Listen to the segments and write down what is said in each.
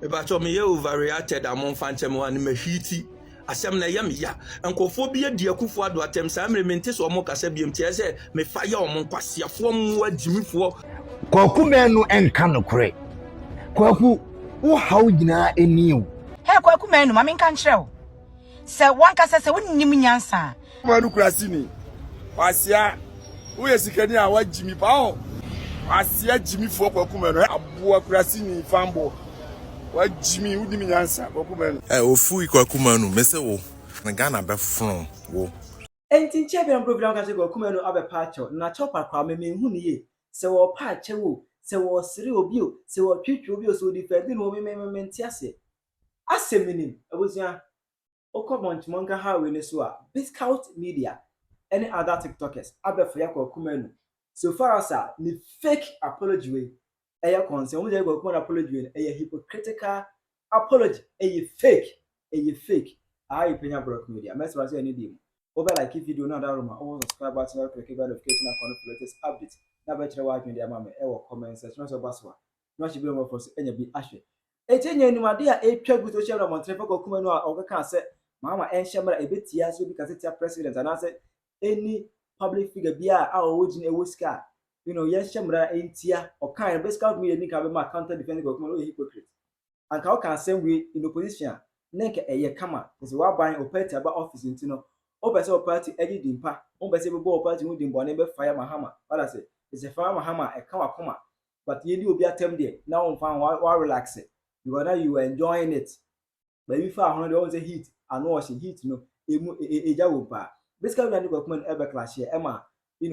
But me overreacted among Phantom one mahiti. Asem na yam ya. Nkofo bi adi akufo ado atem sa mrementi so omo kasa biem tie se me fa ya omo kwasiafo mo adimifo. Kwaku Manu enka nokre. Kwaku wo haw gina eniu. He Kwaku Manu ma menka nkyerɛw. Se wanka se wonnim nyansa. Manu krasini. Kwasia wo yesikani a wajimi pa o. Kwasia jimifo Kwaku Manu aboa krasini fambo. Wajimi udimi nyansa Kwaku Manu. Ofui Kwaku Manu mese wo na Ghana be from wo. Enti champion program ka se Kwaku Manu abe pacho na chopa kwa me hu ni ye. Se wo pache wo, se wo siri obi o, se wo twitwi obi o so defend no me ntiase. Aseminim abusua okomonchimonga ha we ne so a Bigscout media any other TikTokers abe for Kwaku Manu. So far as the fake apology way eya concern we dey Kwaku Manu apology way eya hypocritical apology eya fake I Penyah media message say any dem over like if video na that room or subscribe button click the notification icon for latest updates na be chere wa media ma me e comment section so baswa no shi bi mo for enya bi ahwe etenye animade a etwa gu social media montre for Kwaku Manu a okaka say mama enhyemra ebetia so bi kasetia president and say any public figure bia a owojin ewosika yenhyemra entia okan Bigscout media ni ka be ma counter defending Kwaku Manu hypocrite and ka okan same way in opposition nenke eye kama is wa ban opeti aba office ntino obese opati edi dimpa obese bebo opati hu dimbo na be fire mahama wala say is a fire mahama e ka wakoma but ye di obi atem there now on fan wa relax it because now you were enjoying it but if I want to say heat and no heat no eja wo pa Bigscout na Kwaku Manu ebe clash here ema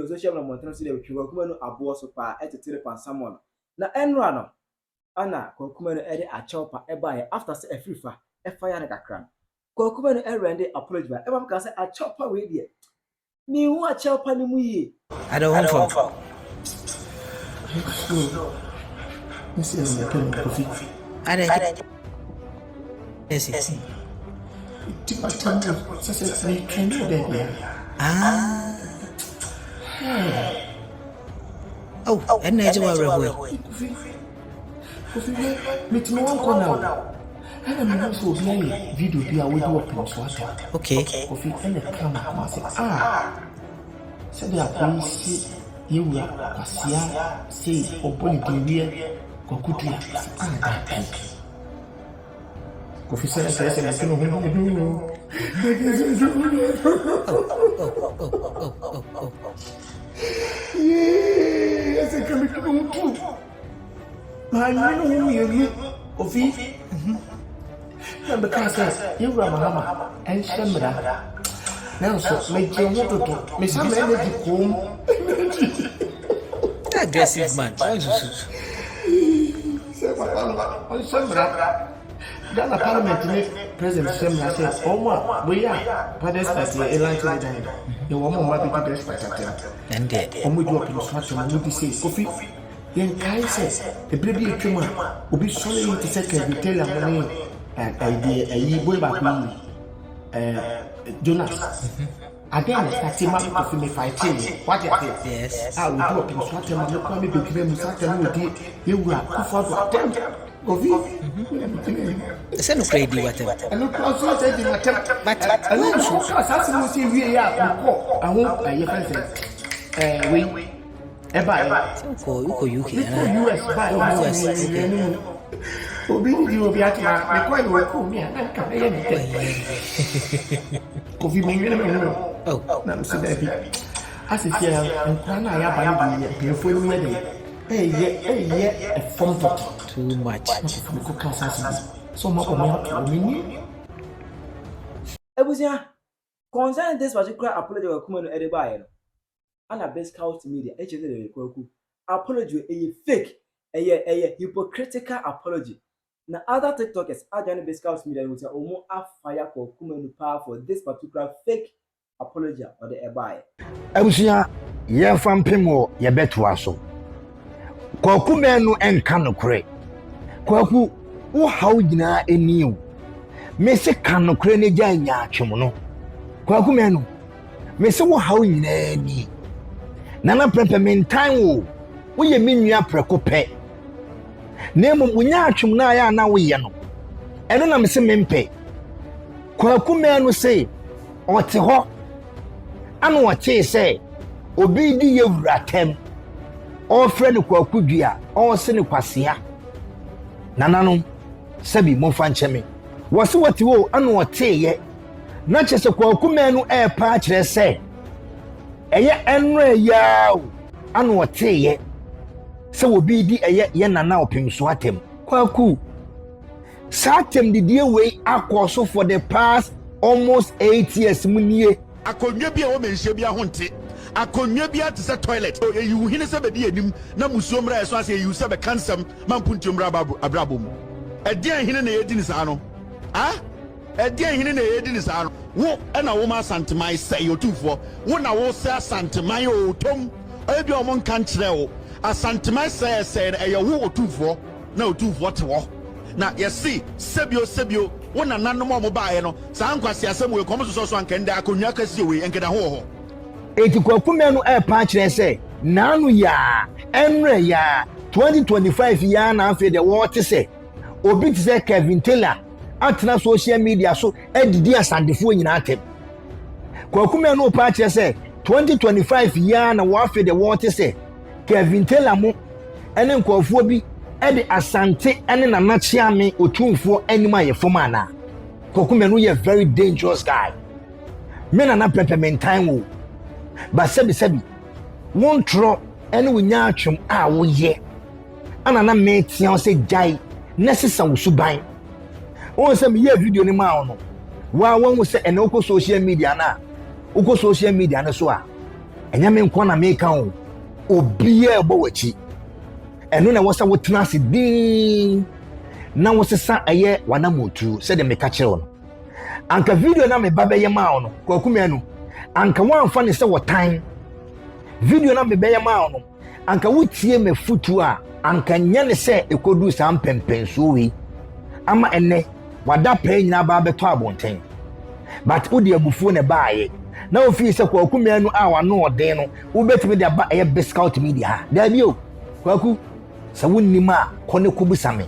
social media montrem say the Kwaku Manu abo so pa etetere pan someone na enra no ana Kwaku Manu ede a chopa eba after say a free fa e fire na kakran Kwaku Manu rende apology ba eba ka say a chopa we there ni hu a chopa ni mu yi I don't want for this is the pen coffee. Yes. Oh, and I do a video be away do open so okay. Coffee and the camera say said they are going to see you Asia say open the Kwaku Coffee says I yes, I can come too. I know you Ofui. Because you were Mama and Shemra. Now, so make you want to miss some energy home. Aggressive man. Shemra. Ghana Parliament President Shemra says, oh, what we are, but that's that a line to the day. The woman might be best by that. And dead. And we do up in Swatch and we say, Ofui. Then Kai says, the baby Chuma will be solely to second retail money and a boy back Jonas. Again, that's a man of me fighting. What you think? Yes. I will do up in Swatch and look at me to give him Saturn. You will have for them. It's no crazy whatever. And look also said in a temp, but I don't know. As you see, we are. I won't. I we. UK. US buy US. Obi di obi atma me kwa you ko me na ka be anything. Kofi me no. Oh, na so that be. As if you and na ya ban di be fo ni we dey. A form too much. Me ko ka sa so mo ko me Ebusia concern this particular apology Kwaku Manu edeba and a Bigscout media the Kwaku apology a fake a hypocritical apology. Now other TikTokers are joining Bigscout media with omo afire Kwaku Manu power for this particular fake apology or the ebaye. Abusia ye fampemo ye beto aso. Kwaku Manu enka nokre. Kwaku wo haw gina eniu. Me se kan nokre ne gya nya atwem no. Kwaku Manu me se wo haw nyina ni. Nana prepe mentan wo ye menua preko pe. Nemo munya atwem na ya na wo ye no. eno na me se mempe Kwaku Manu say ote ho anu ote say obi di yewuratem o friend Kwaku dua o se ne kwasea nanano sabi mo fa ncheme wo se wote wo anu ote ye na chese Kwaku Manu e pa kire say eye enre yawo anu ote ye se obi di eye ye nana opimso atem Kwaku Satem the dear way so for the past almost 8 years. Munie. Akonye bia wo menhye bia honte. Akonye bia te se toilet. You hine se be di anim na musuomra eso ase you se be kansam mampuntiomra abrabom. Edian hine na yedi ni sa no. Ah? Edian hine na yedi ni sa no. Wo na wo ma santemai se yotufo. Wo na wo se santemai o tom. Ebi o mon kan kire wo. Asantemai se na eyo wo otufo na otufo te wo. Na yesi sebio wona nanom mo baaye no sa ankwase asem we kom so ankende akonwa kase we enkeda ho eti Kwaku Manu e pa kire se nanu ya enre ya 2025 ya na afi de what say obi ti say Kevin Taylor atena social media so edidi asandefo nyina atem Kwaku Manu pa kire se 2025 ya na wo afi de what say Kevin Taylor mo ene nkofo bi ede Asante ene na nachiame otumfo anima ye foma na Kwaku Manu ye very dangerous guy me na peppermint time wo ba sebi won tro ene wonya atwem a wo ye ana na me tia o se jai nesesa wo suban won se me ye video ni ma ono wa won se ene uko social media na so a enya me nko na me kan o obi e bo wachi eno na wasa wotena se din na wosesa aye wana motu se de meka kire no anka video na me babaye ma ono Kwaku Manu anka wanfa ne se wotan video na me beye ma ono anka wotie me futu a anka nya ne se ekodu sa mpempenso wi ama enne wada pe nyina ba beto abonten but odi abufu ne baaye na ofi se Kwaku Manu a wano ode no ubetimi de ba eye Bigscout media da bio Kwaku sa wonnima kone kubusame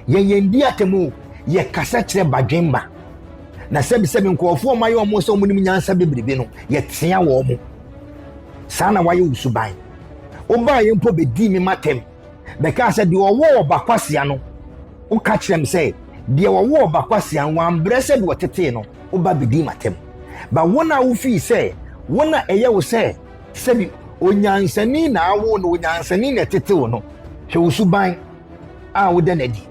yendi atemu ye kasa kire badwemba na sebi nkofo maye omo so munim nyansa bebrebe no ye tia wo mo sana waye usuban oba ye mpo bedi mi matem be ka se de owo obakwasia no o ka kire me se de owo obakwasia wan brese de wotete no oba bedi matem ba wona wo fi se wona eye wo se sebi onyansani na awo no onyansani na tete wo no hwe usuban a wo de nadi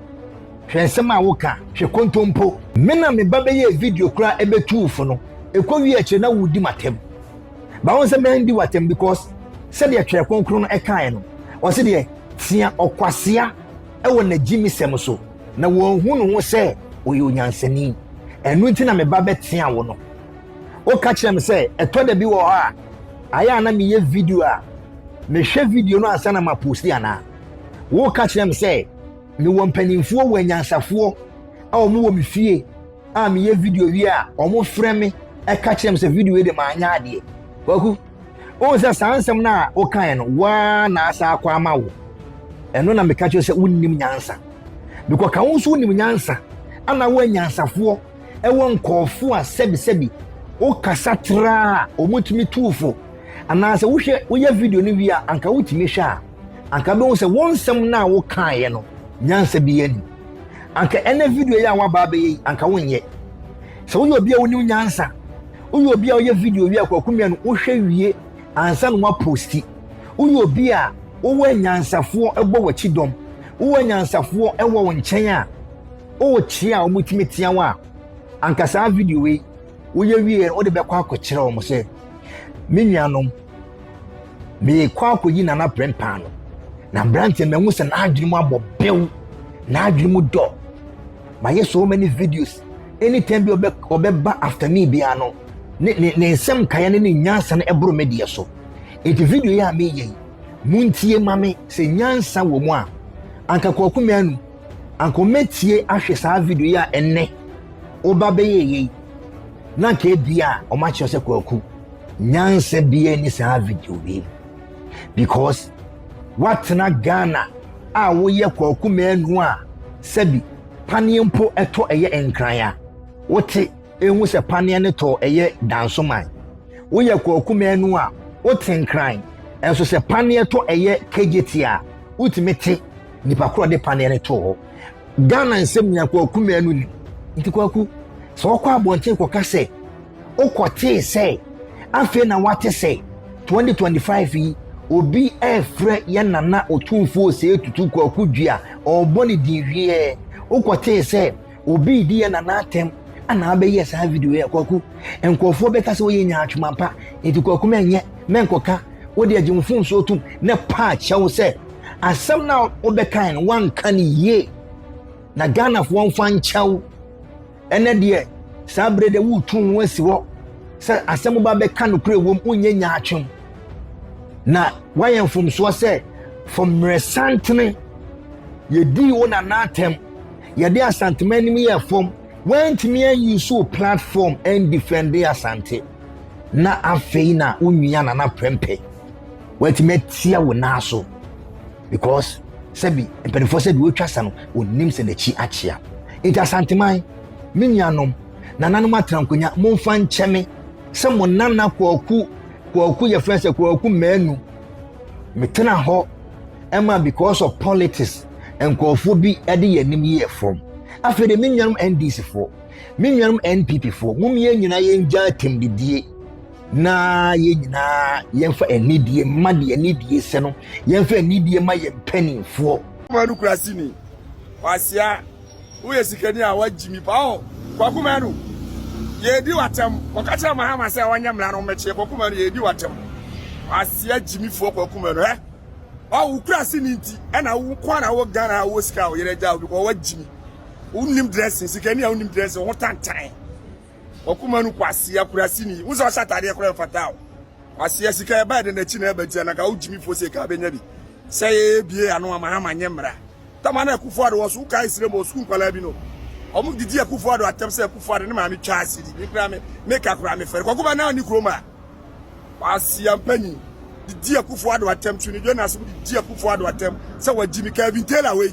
hwe nsema wo ka hwe kontompo mena me babaye video kura ebetuufo no ekowi ache na wudi matem ba won se mendi watem because se de atwe konkro no ekae no o se de tia okwasea ewo na jimi sem so na won hu no ho se oyo nyansani enu nti na me babe tia wo no o ka kire me se eto da bi wo ha aya na me ye video a me hwe video no ansa na ma post ana wo ka kire me se me wo mpanimfo wo anyansafo a omo wo me fie a me ye video wi a omo frɛ me e ka kire me se video we de ma anya ade Kwaku o se sansem na o kan no wa na asa akwa ma wo eno na me ka kire se wonnim nyansa because kan wo so wonnim nyansa ana wo anyansafo e wo nkofo a sebi o kasa tra o mutumi tuufo ana se wo hwe wo ye video ni wi a anka wutimi hwe a anka be wo se wonsem na wo kan ye no nyansa bi yani anka ene video ya wa baba yi anka wonye se wo obi a woni nyansa wo obi a wo ye video wi a Kwaku Manu wo hwe wie ansa no wa posti wo obi a wo nyansafo ebo wachi dom wo nyansafo ewo wo nchen a wo chi a wo mutimi tia wa anka sa video we wo ye wie wo de be kwa akokire wo mo se mennuanom me kwa akoyi na prempa no na branche me hu se na adwirimu abobew na adwirimu do my so many videos anytime be obeba after me bia no ne nsem kaya ne nyansa na ebro media so enti video ya me ye muntie mame se nyansa wo mu a anka Kwaku Manu anko metie ahwe sa video ya enne oba be ye na ke bia o ma che se Kwaku nyansa bia ni sa video bi because what na Ghana a wo ye Kwaku Manu a sebi paneɛ mpo ɛtɔ ɛyɛ nkran wote ehu sɛ paneɛ ne tɔ ɛyɛ dansoman woyɛ Kwaku Manu a wote nkran ɛnso sɛ paneɛ tɔ ɛyɛ kegeti a wotumi te nipa koro de paneɛ ne tɔ hɔ Ghana nsɛm nya Kwaku Manu ni nti Kwaku sɛ wokɔ abɔnten kɔka sɛ wokɔtee sɛ afei na wate sɛ 2025 yi obi ɛfrɛ yɛ nana otumfuo sɛ etutu Kwaku dua ɔbɔ ne di wie wokɔtee sɛ obi di yɛ nana atem ana abɛyɛ saa video yɛ Kwaku nkɔfoɔ bɛka sɛ woyɛ nya atwuma pa nti Kwaku menkɔka wode agyemfo nso tum ne pa kyɛw sɛ asɛm na wobɛkan no wanka ne yie na Ghanafoɔ mfa nkyɛw ɛnɛ deɛ saa bere de wotum wasi hɔ sɛ asɛm ba bɛka no kure wom wonyɛ nya atwem na wayɛ mfomsoɔ sɛ from resantene yɛdi wo nana atem yɛde asantema nim yɛ fom wantumi ayi so platform and defend Asante na afei na unua na prempe wantumi atia wo naso because sabi mpanifo sɛ de wotwa sa no onim sɛ n'akyi akyea nti asanteman menyanom nananom atrankonya momfa nkyɛme sɛ mo nana Kwaku yɛ friend sɛ Kwaku Manu metena hɔ ɛma because of politics nkɔfoɔ bi ɛde yɛ nim yɛ from afei de menyanom NDC for menyanom NPP for mumie nyina yɛngya tembidie na yɛnyina yɛmfa anidie ma de anidie sɛ no yɛmfa anidie ma yɛmpanimfoɔ Manu krasini wasia woyɛ sikani a wagimi pa Kwaku Manu yedi watem wakacha mahama sɛ wanya mla no mɛkye Kwaku Manu yedi watem wasia jimi fo Kwaku Manu wo krasini nti ɛna wo kwana wo Ghana wo sika wo yere gya wo wagimi unim dressing sikani a unim dressing ho tantan Kwaku Manu kwasia krasini wo so satade kora fatao wasia sika e ba de na chi na ba tia na ka wo jimi fo sika benya bi sɛ bie ano mahama nyemra tamana Akufo Addo so kai sire mo school kwala bi no omu didi Akufo Addo atem sɛ Akufo Addo ne ma me twa asidi bi kra me make akra me fere Kwaku Manu ni kroma wasia mpanyi didi Akufo Addo atem tu ni Jonas didi Akufo Addo atem sɛ wagimi Kevin Taylor we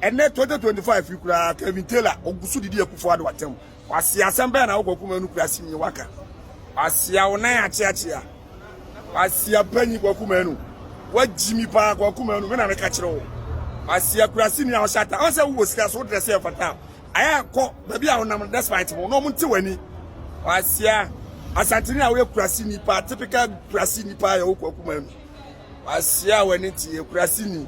ene 2025 kura Kevin Taylor ogusu didi Akufo Addo atem wasia asɛmba na Kwaku Manu kura simi waka wasia wonan achiachia wasia panyi Kwaku Manu wagimi pa Kwaku Manu me na me ka kyerɛ wo asia krasini a shata on say wo sika so dress e fata aya ko baby a wonam despite mo no munte wani asia asantini a we krasini pa typical krasini pa ya Kwaku Manu asia wani ti krasini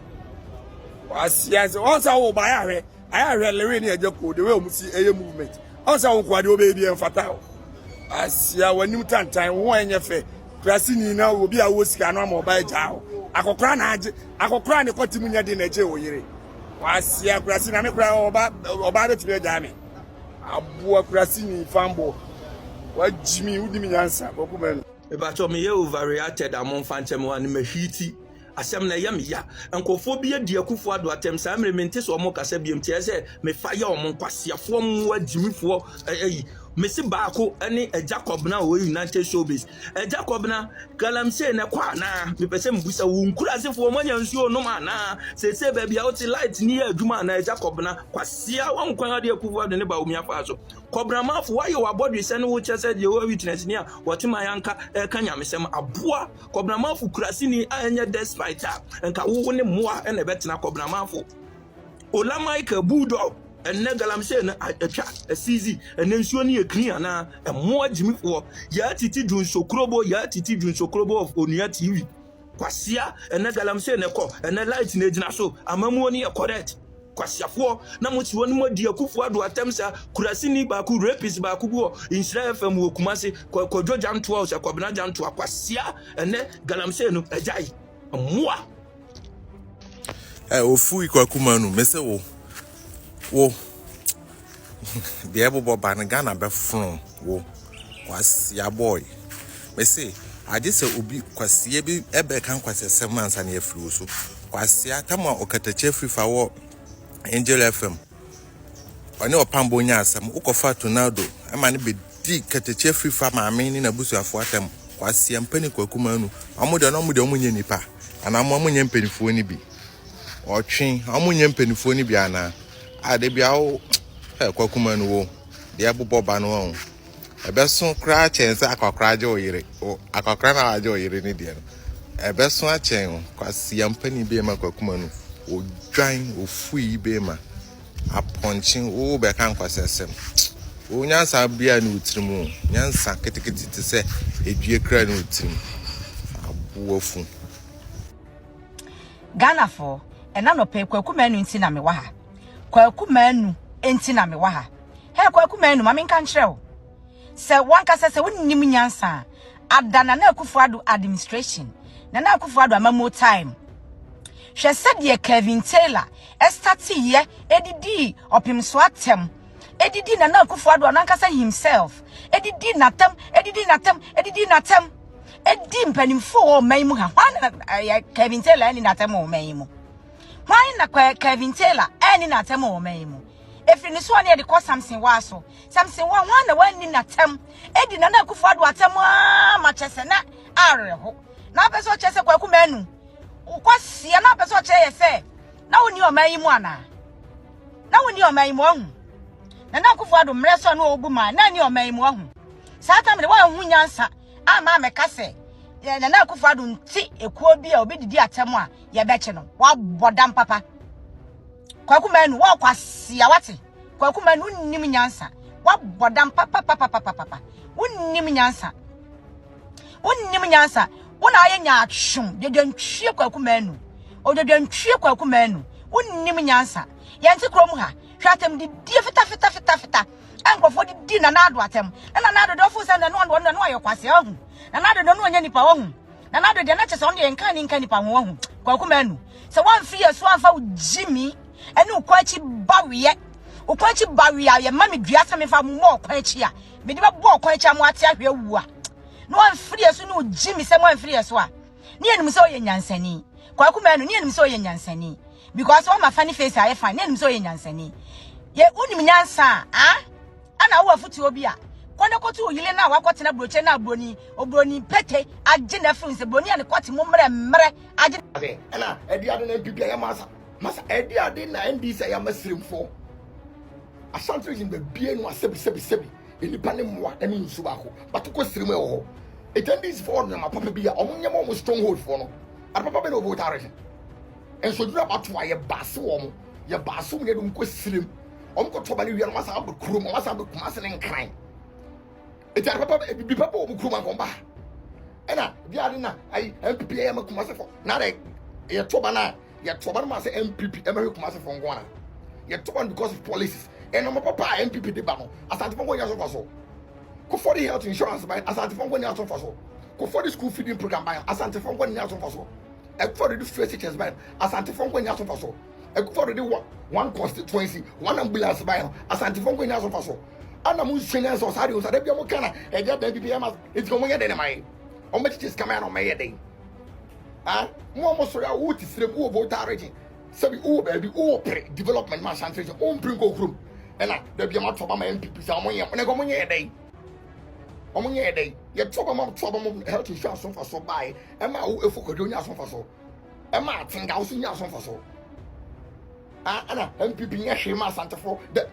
asia on say wo ba ya hwe lewe ni eje ko de we omusi eye movement on say wo kwade obebi en fata asia wani mutantan wo enye fe krasini na obi a wo sika no ma ba jao akokra na age akokra ne kwatimu nya de na eje oyire wasia krasi na me kra oba de tire ja me abuo krasi ni fambo wajimi udimi nyansa Kwaku Manu ebacho me ye overreacted amon fantem wan me hwiti asem na ye me ya nkofo bi adi Akufo Addo atem sa mre mente so omo kasa biem tie se me fa ya omo kwasiafo mo wajimifo Messi Baako any a Jacob na we United Showbiz. A Jacob na galamse na kwa na me pese mbusa wo nkura se fo mo nyansuo no ma na se baby out light ni adwuma na Jacob na kwasia won kwan de Akufo Addo ne ba omi afa so. Kobramafo waye wabodwe se no wo chese de wo witness ni a wotima yanka ka nyamesem aboa Kobramafo kurasi ni anya despite nka wo ne moa na betena Kobramafo Ola Michael Bulldog and Negalamse na atwa asizi enensuo ne yekri ana emo agimifo ya titi dun sokrobo of Onua TV kwasia Negalamse ne ko ene light na gina so amamuo ne correct kwasiafo na moti woni modi Akufo Addo atemsa kurasini Baako rapist Baako bo Insira FM wo Kumase kodwo janto o se kobena janto kwasia ene Galamse no ajai moa Ofui Kwaku Manu mese wo the able ban Ghana be from wo kwasia boy me say I just say obi kwasia bi ebe kan kwasia 7 months and e flu so kwasia kama okatache free fa wo Angel FM oni opambo nya asam ukofa tornado ama ne be di katache free fa ma me ni na busuafo atam kwasia mpani Kwaku Manu amude no mude omunye nipa ana amunye mpanifo ni bi otwen amunye mpanifo ni bi ana ade bia Kwaku Manu wo de bobɔ ba no ho ebeso kra chense akokra je oyire o akokra na aje oyire ni de no ebeso a chen kwasi yampani be ma Kwaku Manu o dwan ofui be ma aponchin o be kan kwasesem o nyansa bia ni utirimu nyansa ketekete te se edue kra ni utirimu abuofu Ghana for ena no pe Kwaku Manu nti na me wa ha Kwaku Manu enti na me wa ha he Kwaku Manu ma me kan kyerɛw se wanka se wonnim nyansa adana na Akufo-Addo administration na Akufo-Addo amamo time hwe se de Kevin Taylor estati ye edidi opimso atem edidi na Akufo-Addo anankasa himself edidi natem edi mpanimfo o maimu ha hwan Kevin Taylor ani natem o maimu hwan na Kevin Taylor ani natem o maimu efiri ni so ani de ko Samson wa so Samson wa hwan na wani natem edi na Akufo-Addo atem ma chese na areho na peso chese Kwaku Manu ukwasia na peso chese se na woni o maimu ana na woni o maimu ahu na Akufo-Addo mreso na oguma na ni o maimu ahu sata me wa hu nyansa ama meka se na Akufo-Addo nti ekuo bi a obedidi atem a ye beche no wa bodam papa Kwaku Manu wa kwasia wate Kwaku Manu nnim nyansa wa bodam papa wonnim nyansa wona aye nya atwum dedantwie Kwaku Manu odedantwie Kwaku Manu wonnim nyansa yenti krom ha hwatem di fita ankofo di na Ado atem na Ado do fu se na no ayo kwasia hu na Ado no nya nipa hu na Ado de na chese on de nka nipa hu Kwaku Manu se wan fi yeso anfa ujimi ene ukwachi bawiye ye mami dua se me fa mo okwachi a me de bebo okwachi am ate ahwe wu a no anfiri yeso no ujimi se mo anfiri yeso a ne enim se oye nyansani Kwaku Manu ne enim se oye nyansani because one my funny face I find ne enim se oye nyansani ye unim nyansa ana wo afutu obi a kwone kotu oyile na wakote na broche na obroni pete agye na fun se broni ane kote mo mre agye ana edi ade na bibia ya masa edi ade na ndi se ya masrimfo Asantes in the bie no asebi enipa ne moa ene nsu ba ko batoko srim e ho etendis for na papa bia omonye mo stronghold for no papa be no votare enso dura bato aye base wo mo ye base mo ne dum ko srim omko toba ni wiano masa abu krum masa abu kumase ne nkran eti papa bi papa o krum ankomba ena bi ade na ai MPP ya makumase fo na de ye toba na masa MPP e ma kumase fo ngwana ye toba because of policies and my papa MPP de ba no Asante fo ngonya so faso ko for the health insurance by Asante fo ngonya so faso ko for the school feeding program by Asante fo ngonya so faso e for the first teachers by Asante fo ngonya so faso for the one constituency one ambulance by Asante fo ngonya so faso ana mu hwenya so sare o sare bia mo kana e ga da bibia ma e ti ko mo ye de na mai o me teachers come out on my day mo so ya wo ti sire wo votare ji sabi wo ba bi wo pre development ma Asante o mprin ko krum ena da bia ma toba ma MPP sa mo ye ne ko mo ye dey ye toba mo health insurance so faso buy e ma wo efokodo nya so faso e ma tinga wo so nya so faso ana MPP nya hwe ma Asante fo de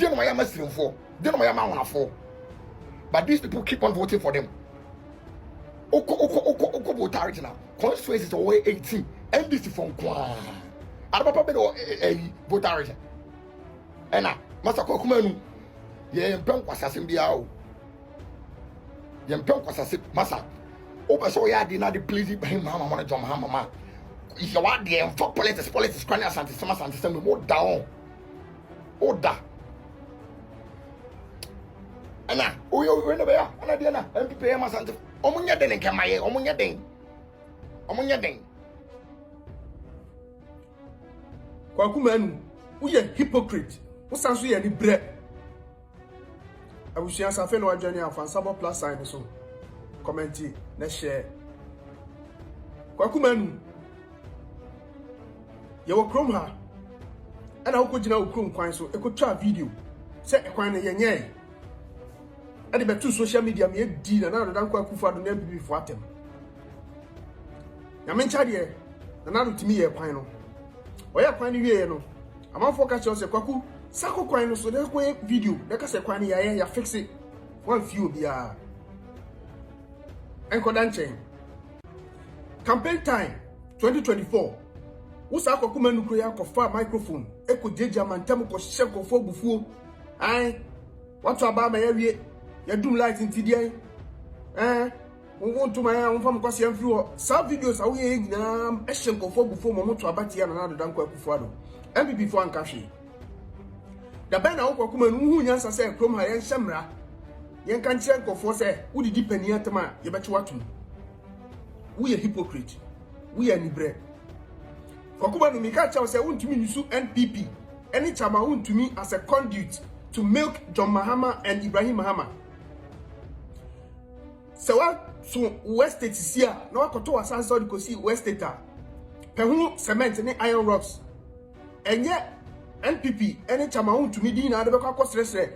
no ma ya masrimfo de no ma ya ma wonafo but these people keep on voting for them oko votare na constituencies away 18 NDC from kwa arabapa be do votare ena masa Kwaku Manu ye mpem kwasasem bia o ye mpem kwasasem masa o be so ya di na the please by mama wanna jom mama if you want the for politics kwan Asante sem mo down o da ana o yo we no be ya ana dia na MPP ya Asante omunya den nke maye omunya den Kwaku Manu uye hypocrite usanso ye ni bre abusia safe no adwane afansabo plus sign so comment na share Kwaku Manu ye wo krom ha ana ukogina ukrom kwan so ekotwa video se ekwan ne yenye ade betu social media me di na dan Akufo-Addo na bibi fo atem ya mencha de na timi ye kwan no oya kwan ni wie no amanfo ka che o se Kwaku Sako kwan no so de ko video de ka se kwan ya fix it one few bia enkoda nchen campaign time 2024 wo Kwaku Manu kro ya kofa microphone eko jeja mantam ko hye kofo bufuo ai what aba ma ya wie ya dum light ntidie wo ntuma ya wo fam kwase amfiri ho sa videos awo ye nyina hye kofo bufuo mo to abate ya na do Kwaku fuado MPP fo anka hwe da bana wo Kwaku Manu hu nyansa se krom ha yen hyemra yen kan kire kofo se wo didi Penyah tema ye beche watum wo ye hypocrite wo ye nibre Kwaku Manu mika cha say untumi nisu NPP any chama untumi as a conduit to milk John Mahama and Ibrahim Mahama so so West State sia na wakoto wasanso di kosi West State pehu cement ni iron rocks enye NPP any chama untumi di na de be kwakosresre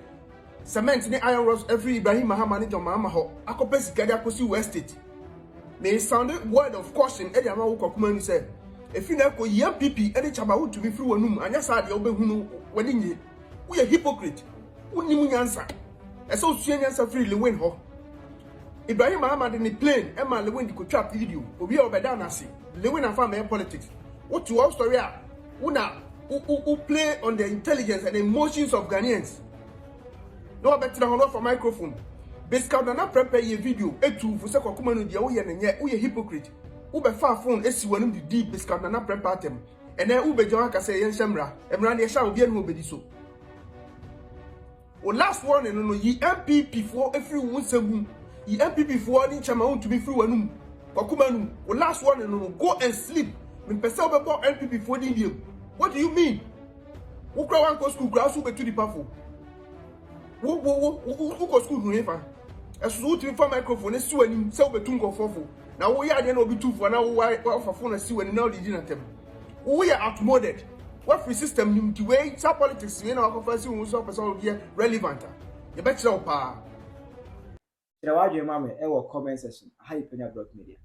cement ni iron rocks every Ibrahim Mahama ni John Mahama ho akopesi gade akosi West State may sound word of caution e dia ma wo Kwaku Manu say if you know young people, any chama to be through a room, and yes, I will wedding ye. We are hypocrite. We need answer. And so, seeing answer freely win her. Ibrahim Ahmad in the plane, Emma Lewin could trap video, or be over down as Lewin and family politics. What to our story are? Who play on the intelligence and emotions of Ghanaians. No better than honor for microphone. Bigscout na prepare your video. Etu for Kwaku Manu dia we ye hypocrite. Ube far phone esi wanum di deep Bigscout na prepare them. And then ube John ka say yen hyemra. Emra na sha obi anu obedi so. O last one no yi MPP for every one segun. Yi MPP for ni chama un to be free wanum. Kwaku Manu. O last one no go and sleep. Me pesa obebo MPP for di game. What do you mean? Who cry one go school grass who be to the powerful. Who go school no efa. Esu to for microphone esi wanim se obetu nkofofo. Na wo ya de na obi tu for na wo wa phone esi wani na odi na tem. Wo ya outmoded. What free system nim the way sa politics we na wakofa si wo so person be relevant. Ye be kire wo pa. Kire wa dwe ma me e wo comment section. Hi Penyah Media.